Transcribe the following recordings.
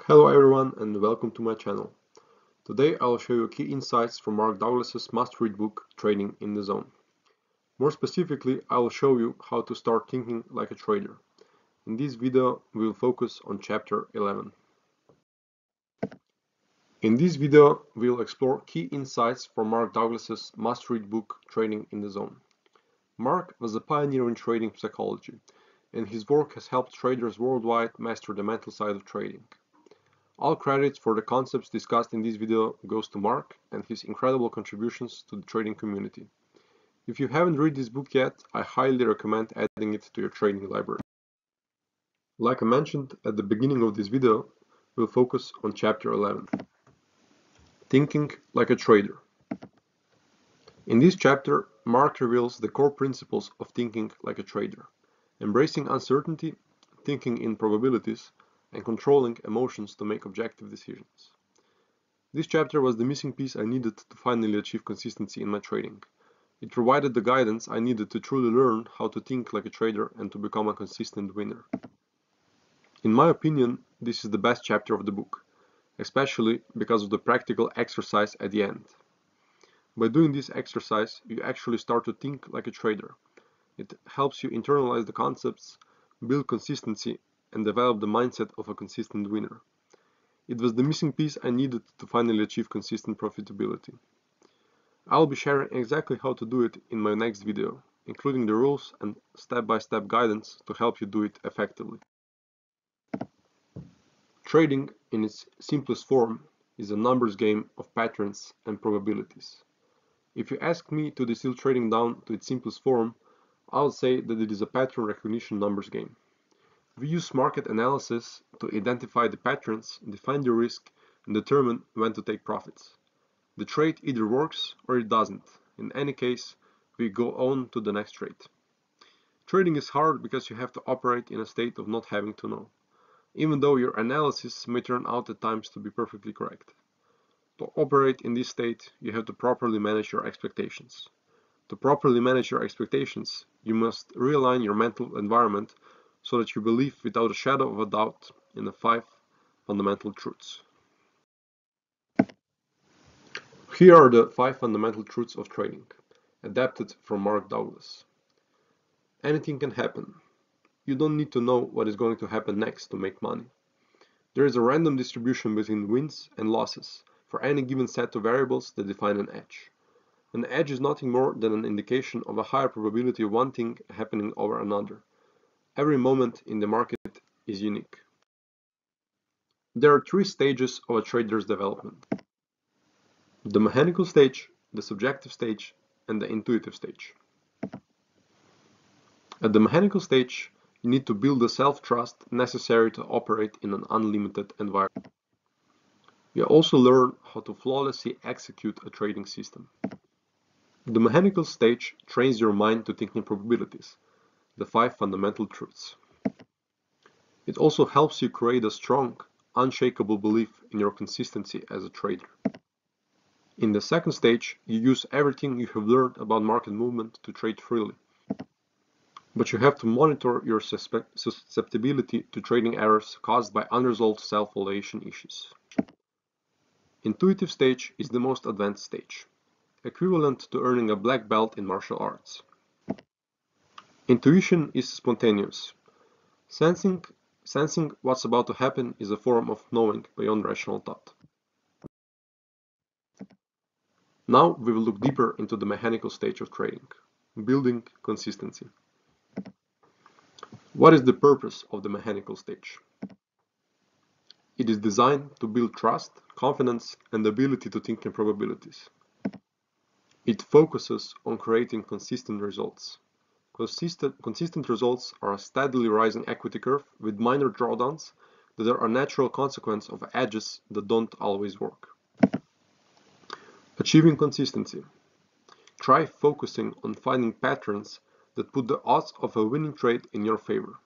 Hello everyone and welcome to my channel. Today I will show you key insights from Mark Douglas's must-read book, Trading in the Zone. More specifically, I will show you how to start thinking like a trader. In this video, we will focus on chapter 11. In this video, we will explore key insights from Mark Douglas's must-read book, Trading in the Zone. Mark was a pioneer in trading psychology, and his work has helped traders worldwide master the mental side of trading. All credit for the concepts discussed in this video goes to Mark and his incredible contributions to the trading community. If you haven't read this book yet, I highly recommend adding it to your trading library. Like I mentioned at the beginning of this video, we'll focus on chapter 11. Thinking like a trader. In this chapter, Mark reveals the core principles of thinking like a trader, embracing uncertainty, thinking in probabilities, and controlling emotions to make objective decisions. This chapter was the missing piece I needed to finally achieve consistency in my trading. It provided the guidance I needed to truly learn how to think like a trader and to become a consistent winner. In my opinion, this is the best chapter of the book, especially because of the practical exercise at the end. By doing this exercise, you actually start to think like a trader. It helps you internalize the concepts, build consistency, and develop the mindset of a consistent winner. It was the missing piece I needed to finally achieve consistent profitability. I'll be sharing exactly how to do it in my next video, including the rules and step-by-step guidance to help you do it effectively. Trading, in its simplest form, is a numbers game of patterns and probabilities. If you ask me to distill trading down to its simplest form, I'll say that it is a pattern recognition numbers game. We use market analysis to identify the patterns, define the risk, and determine when to take profits. The trade either works or it doesn't. In any case, we go on to the next trade. Trading is hard because you have to operate in a state of not having to know, even though your analysis may turn out at times to be perfectly correct. To operate in this state, you have to properly manage your expectations. To properly manage your expectations, you must realign your mental environment so that you believe without a shadow of a doubt in the 5 fundamental truths. Here are the 5 fundamental truths of trading, adapted from Mark Douglas. Anything can happen. You don't need to know what is going to happen next to make money. There is a random distribution between wins and losses for any given set of variables that define an edge. An edge is nothing more than an indication of a higher probability of one thing happening over another. Every moment in the market is unique. There are 3 stages of a trader's development: the mechanical stage, the subjective stage, and the intuitive stage. At the mechanical stage, you need to build the self-trust necessary to operate in an unlimited environment. You also learn how to flawlessly execute a trading system. The mechanical stage trains your mind to think in probabilities, the 5 fundamental truths. It also helps you create a strong, unshakable belief in your consistency as a trader. In the second stage, you use everything you have learned about market movement to trade freely. But you have to monitor your susceptibility to trading errors caused by unresolved self-valuation issues. Intuitive stage is the most advanced stage, equivalent to earning a black belt in martial arts. Intuition is spontaneous. Sensing what's about to happen is a form of knowing beyond rational thought. Now we will look deeper into the mechanical stage of trading, building consistency. What is the purpose of the mechanical stage? It is designed to build trust, confidence, and the ability to think in probabilities. It focuses on creating consistent results. Consistent results are a steadily rising equity curve with minor drawdowns that are a natural consequence of edges that don't always work. Achieving consistency. Try focusing on finding patterns that put the odds of a winning trade in your favor.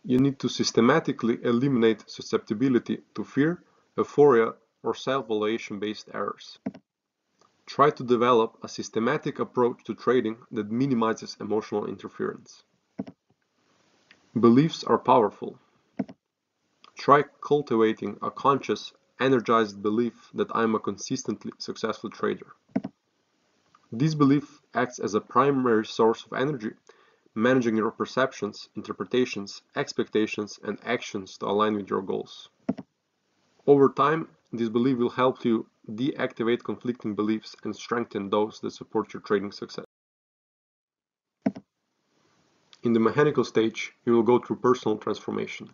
You need to systematically eliminate susceptibility to fear, euphoria, or self-valuation based errors. Try to develop a systematic approach to trading that minimizes emotional interference. Beliefs are powerful. Try cultivating a conscious, energized belief that I am a consistently successful trader. This belief acts as a primary source of energy, managing your perceptions, interpretations, expectations, and actions to align with your goals. Over time, this belief will help you deactivate conflicting beliefs and strengthen those that support your trading success. In the mechanical stage, you will go through personal transformation.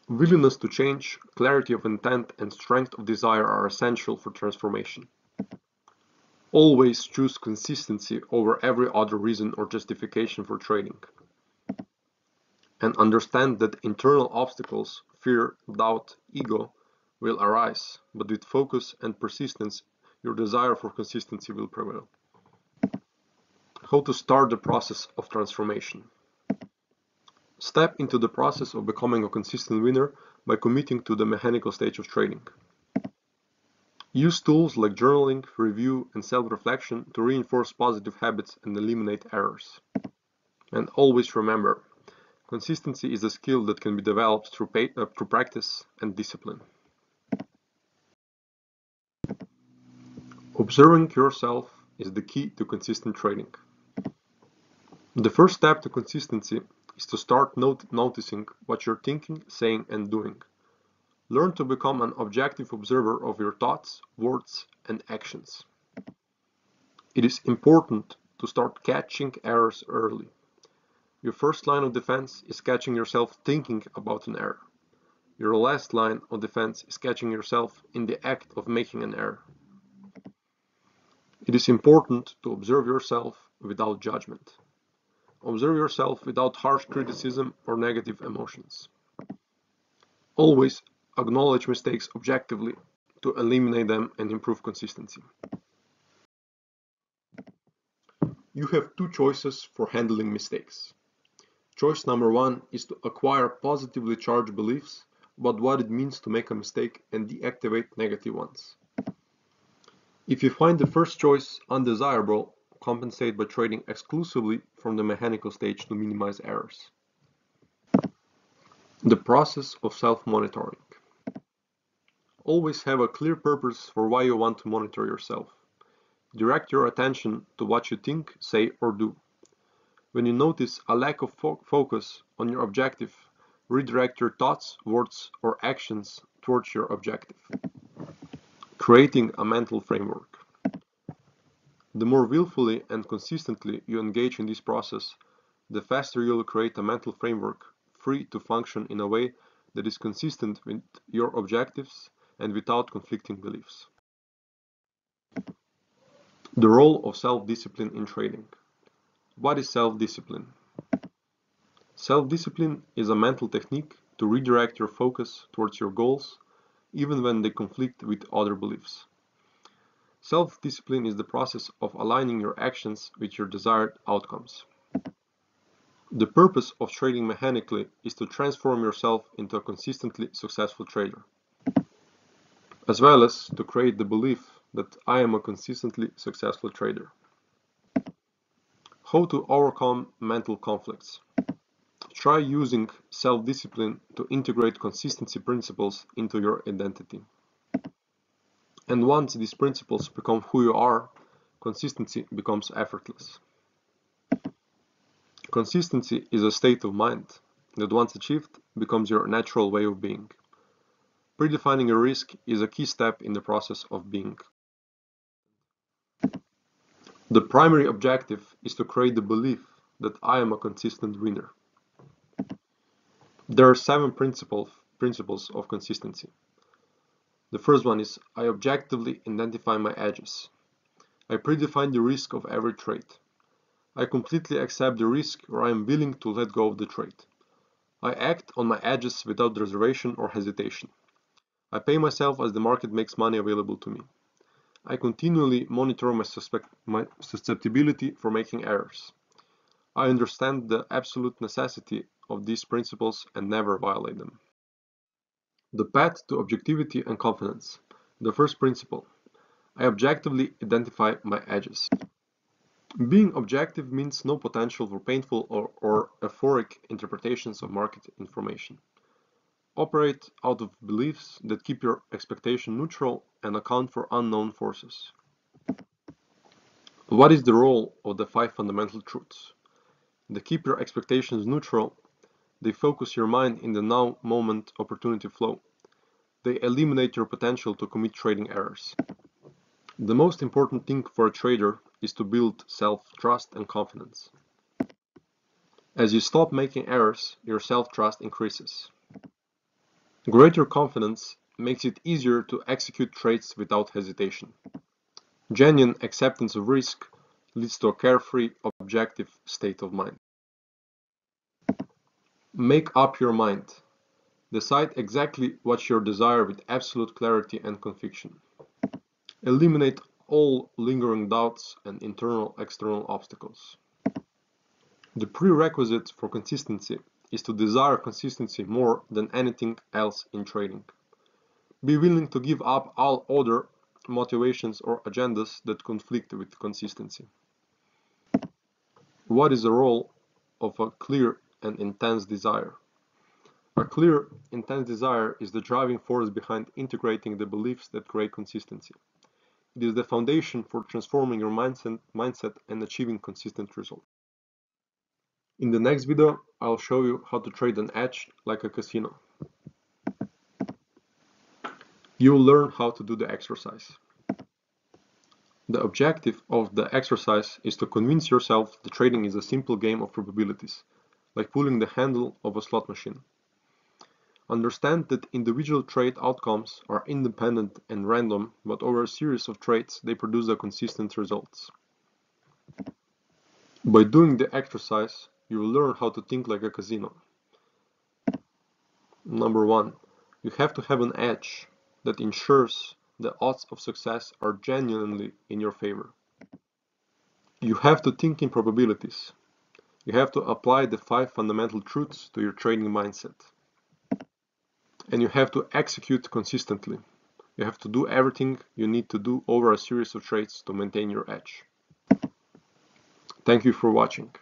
Willingness to change, clarity of intent, and strength of desire are essential for transformation. Always choose consistency over every other reason or justification for trading. And understand that internal obstacles, fear, doubt, ego, will arise, but with focus and persistence, your desire for consistency will prevail. How to start the process of transformation. Step into the process of becoming a consistent winner by committing to the mechanical stage of trading. Use tools like journaling, review, and self-reflection to reinforce positive habits and eliminate errors. And always remember, consistency is a skill that can be developed through practice and discipline. Observing yourself is the key to consistent trading. The first step to consistency is to start noticing what you're thinking, saying, and doing. Learn to become an objective observer of your thoughts, words, and actions. It is important to start catching errors early. Your first line of defense is catching yourself thinking about an error. Your last line of defense is catching yourself in the act of making an error. It is important to observe yourself without judgment. Observe yourself without harsh criticism or negative emotions. Always acknowledge mistakes objectively to eliminate them and improve consistency. You have two choices for handling mistakes. Choice number one is to acquire positively charged beliefs about what it means to make a mistake and deactivate negative ones. If you find the first choice undesirable, compensate by trading exclusively from the mechanical stage to minimize errors. The process of self-monitoring. Always have a clear purpose for why you want to monitor yourself. Direct your attention to what you think, say, or do. When you notice a lack of focus on your objective, redirect your thoughts, words, or actions towards your objective. Creating a mental framework. The more willfully and consistently you engage in this process, the faster you will create a mental framework free to function in a way that is consistent with your objectives and without conflicting beliefs. The role of self-discipline in trading. What is self-discipline? Self-discipline is a mental technique to redirect your focus towards your goals, even when they conflict with other beliefs. Self-discipline is the process of aligning your actions with your desired outcomes. The purpose of trading mechanically is to transform yourself into a consistently successful trader, as well as to create the belief that I am a consistently successful trader. How to overcome mental conflicts. Try using self-discipline to integrate consistency principles into your identity. And once these principles become who you are, consistency becomes effortless. Consistency is a state of mind that once achieved becomes your natural way of being. Predefining your risk is a key step in the process of being. The primary objective is to create the belief that I am a consistent winner. There are 7 principles of consistency. The first one is I objectively identify my edges. I predefine the risk of every trade. I completely accept the risk or I am willing to let go of the trade. I act on my edges without reservation or hesitation. I pay myself as the market makes money available to me. I continually monitor my susceptibility for making errors. I understand the absolute necessity of these principles and never violate them. The path to objectivity and confidence. The first principle. I objectively identify my edges. Being objective means no potential for painful or euphoric interpretations of market information. Operate out of beliefs that keep your expectation neutral and account for unknown forces. What is the role of the 5 fundamental truths? They keep your expectations neutral. They focus your mind in the now moment opportunity flow. They eliminate your potential to commit trading errors. The most important thing for a trader is to build self-trust and confidence. As you stop making errors, your self-trust increases. Greater confidence makes it easier to execute trades without hesitation. Genuine acceptance of risk leads to a carefree, objective state of mind. Make up your mind. Decide exactly what you desire with absolute clarity and conviction. Eliminate all lingering doubts and internal-external obstacles. The prerequisite for consistency is to desire consistency more than anything else in trading. Be willing to give up all other motivations or agendas that conflict with consistency. What is the role of a clear and intense desire? A clear, intense desire is the driving force behind integrating the beliefs that create consistency. It is the foundation for transforming your mindset and achieving consistent results. In the next video, I'll show you how to trade an edge like a casino. You'll learn how to do the exercise. The objective of the exercise is to convince yourself that trading is a simple game of probabilities, like pulling the handle of a slot machine. Understand that individual trade outcomes are independent and random, but over a series of trades they produce a consistent results. By doing the exercise, you will learn how to think like a casino. Number 1. You have to have an edge that ensures the odds of success are genuinely in your favor. You have to think in probabilities. You have to apply the 5 fundamental truths to your trading mindset. And you have to execute consistently. You have to do everything you need to do over a series of trades to maintain your edge. Thank you for watching.